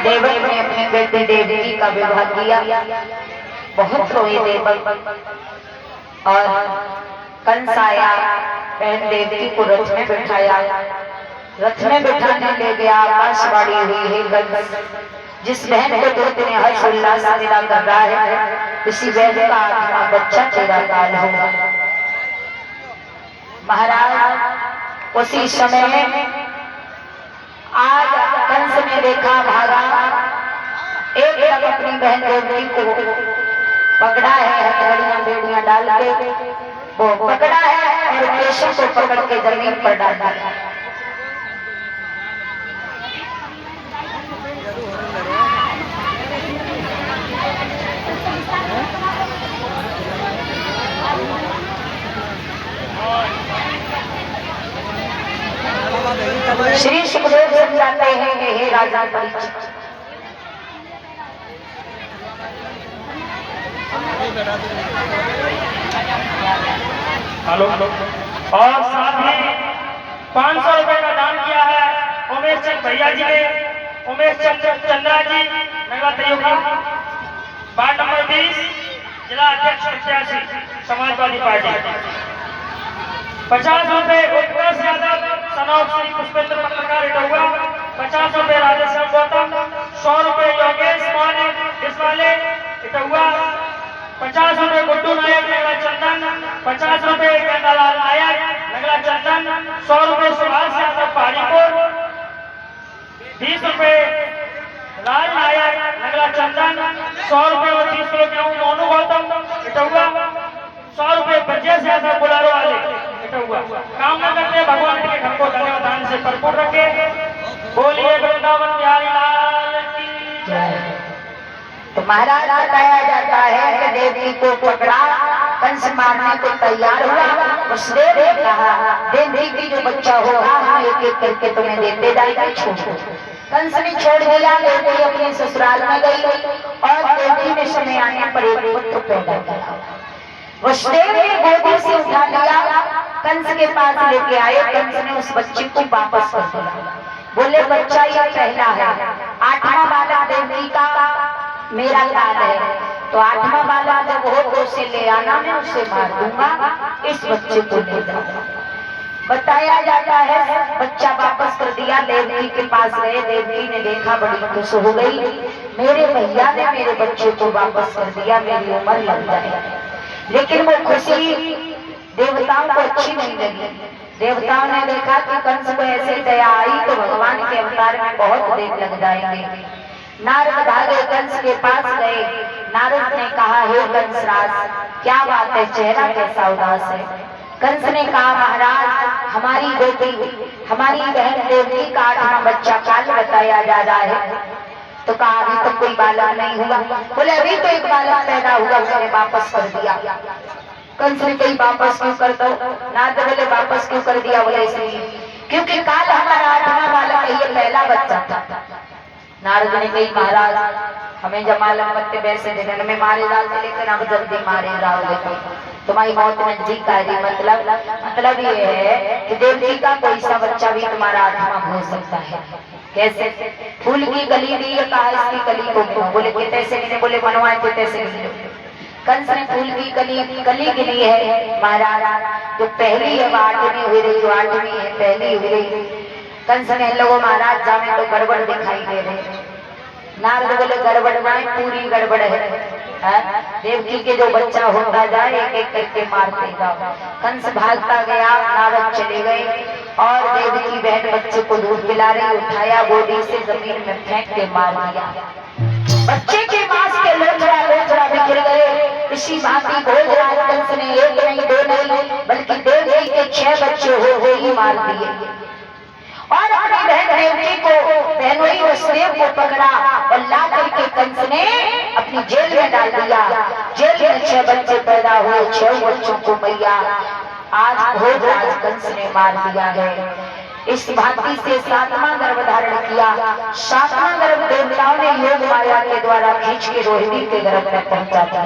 देवक ने अपनी बेटी देवकी का विवाह किया। बहुत रोए देवक और कंस आया, बहन देवकी को रथ में बिठाया, रथ में बिठाने ले गया। आकाशवाणी हुई है कंस, जिस बहन को तो तूने हर्ष उल्लास मेरा कर रहा है, उसी बहन का आत्मा बच्चा तेरा काल होगा। महाराज उसी समय आज कंस ने देखा, भागा, एक तरफ अपनी बहन देवकी को पकड़ा है, हथकड़ियां बेड़ियां डाल के वो पकड़ा है और केशव को पकड़ के जमीन पर डाल दिया। श्री सुखदेव समझाते हैं कि हे राजा परीक्षित, हेलो, और साथ ही 500 रुपए का दान किया है उमेश चंद भैया जी ने, उमेश चंद्रा जी नगर तैयोगी, वार्ड नंबर 20, जिला अध्यक्ष प्रत्याशी समाजवादी पार्टी। 50 रुपए उत्कर्ष यादव, सनौर श्री पुष्पेंद्र पत्रकार इटौआ। 50 रुपए राधेश्याम गौतम, 100 रुपए योगेश माने इसवाले इटौआ। 50 रुपए गुड्डू नायक नगला चंदन, 50 रुपए गंगालाल नायक नगला चंदन, 100 रुपए सुभाष यादव पहाड़ीपुर, 20 रुपए राज नायक नगला चंदन, 100 रुपए और 30 रुपए मोनू गौतम इटौआ, 100 रुपए ब्रजेश यादव बुलारो वाले इटौआ। कामना करते हैं भगवान के घर को धन्यवाद दान से भरपूर रखे। बोलिए वृंदावन बिहारी लाल की जय। तो महाराज बताया जाता है कि देवकी को पकड़ा, कंस मारने को तैयार हुआ। उसने कहा, देवकी की जो बच्चा होगा हम एक एक करके तुम्हें देते जाएंगे, छोड़ो। कंस ने छोड़ दिया। देवकी अपने ससुराल में गई और देवकी ने समय आने पर एक पुत्र पैदा किया। वसुदेव ने गोदी से उठा लिया, कंस के पास लेके आए। कंस ने उस बच्चे को वापस कर दिया। बोले बच्चा ये पहला है, 8वां बालक देवकी का मेरा काल है, तो 8वां बालक जब हो तो उसे ले आना, मैं उसे मार दूंगा, इस बच्चे को ले जाऊंगा। बताया जाता है बच्चा वापस कर दिया। देवकी के पास गए, देवकी ने देखा, बड़ी खुश हो गई, मेरे भैया ने मेरे बच्चे को वापस कर दिया, मेरी उम्र लग जाएगी। लेकिन वो खुशी देवताओं को अच्छी नहीं लगी। देवताओं ने देखा कि कंस को ऐसे दया आई तो भगवान के अवतार में बहुत देर लग जाएंगे। नारद भागे, कंस के पास गए। नारद ने कहा, हे कंसराज, क्या बात है, चेहरा कैसा उदास है? कंस ने कहा, महाराज हमारी बेटी, हमारी बहन देवकी का 8वां बच्चा काल बताया जा रहा है। तो कहा, अभी तो कोई बालक नहीं हुआ। बोले अभी तो एक बालक पैदा हुआ, उसने वापस कर दिया। कंस ने कही, वापस क्यों कर दो? नारद बोले, वापस क्यों कर दिया? बोले इसलिए क्योंकि काल हमारा 8वां बालक है, ये पहला बच्चा था। नारद ने कही, महाराज हमें जमाल मत वैसे दिन में मारे डालते, लेकिन अब जल्दी मारे डालोगे तो तुम्हारी मौत नजदीक आ रही। मतलब ये है कि देवकी का कोई सा बच्चा भी तुम्हारा 8वां हो सकता है। कैसे? फूल की कली दी, कहा इसकी कली को क्यों? बोले कि तैसे नहीं, बोले बनवाए थे तैसे नहीं। कंस ने फूल की कली गिनी है महाराज, जो पहली है वो 8वीं हुई रही, जो 8वीं है पहली हुई रही। कंस ने लोगों महाराज जाने तो गड़बड़ दिखाई दे रहे। नारद बोले गड़बड़ नहीं, पूरी गड़बड़ है। देवकी के जो बच्चा होता जाए एक एक करके मारते जाओ। कंस भागता गया, नारद चले गए और देवकी बहन बच्चे को दूध पिला रही, उठाया गोदी से जमीन में फेंक के मार दिया। बच्चे के मांस के लोचड़ा बिखर गए। इसी भांति भोजराज कंस ने एक नहीं दो नहीं बल्कि देवकी के 6 बच्चे हो ही मार दिए और अपनी बहन देवकी को, बहनोई वसुदेव को पकड़ा और ला करके कंस ने अपनी जेल में डाल दिया। जेल में 6 बच्चे पैदा हुए, 6 बच्चों को मैया आज भोजराज कंस ने मार दिया है। इस भांति से 7वां गर्भ धारण किया। 7वां गर्भ देवताओं ने योग माया के द्वारा खींच के रोहिणी के गर्भ में पहुंचा दिया।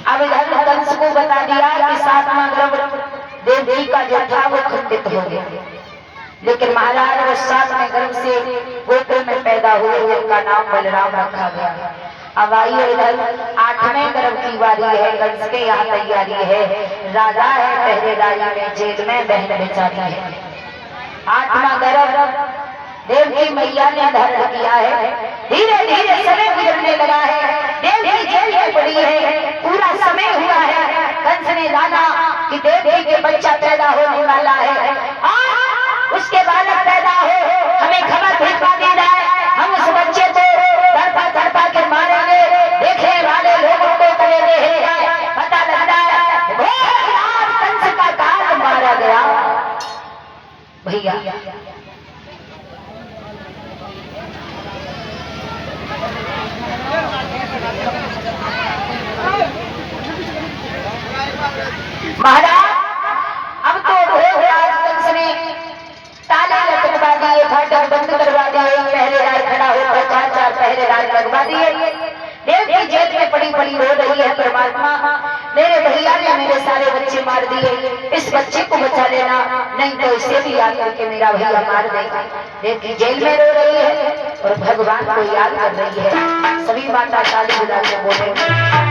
अब इधर कंस को बता दिया कि 7वां गर्भ देवकी का जो था वो खंडित हो गया, लेकिन महाराज वो 7वें गर्भ से गोकुल में पैदा हुए उनका नाम बलराम रखा गया। अब आइए इधर 8वें गर्भ की बारी है, कंस के यहाँ तैयारी है, राजा है पहरेदारी में, जेल में बहन बेचारी है। 8वां गर्भ देवकी मैया ने धारण किया है। धीरे धीरे समय गुजरने लगा है, देवकी जेल में पड़ी है, पूरा समय हुआ है। कंस ने जाना कि देवकी के बच्चा पैदा होने वाला है, उसके बालक पैदा हो, हमें खबर भिजवा दी जाए, हम उस बच्चे को तड़पा तड़पा के मारेंगे। देखने वाले लोगों को करे रहे हैं, पता लगता है कंस का काल मारा गया। भैया महाराज, अब तो भोगराज कंस ने ताले लटकवा दिए, फाटक बंद करवा दिए, पहरेदार खड़ा होकर 4-4 पहरेदार लगवा दिए। देवकी जेल में पड़ी पड़ी रो रही है, परमात्मा मेरे भैया ने मेरे सारे बच्चे मार दिए, इस बच्चे को बचा लेना, नहीं तो इसे भी याद करके मेरा भैया मार देगा। देवकी जेल में रो रही है और भगवान को याद कर रही है। सभी माता ताली बजा के बोले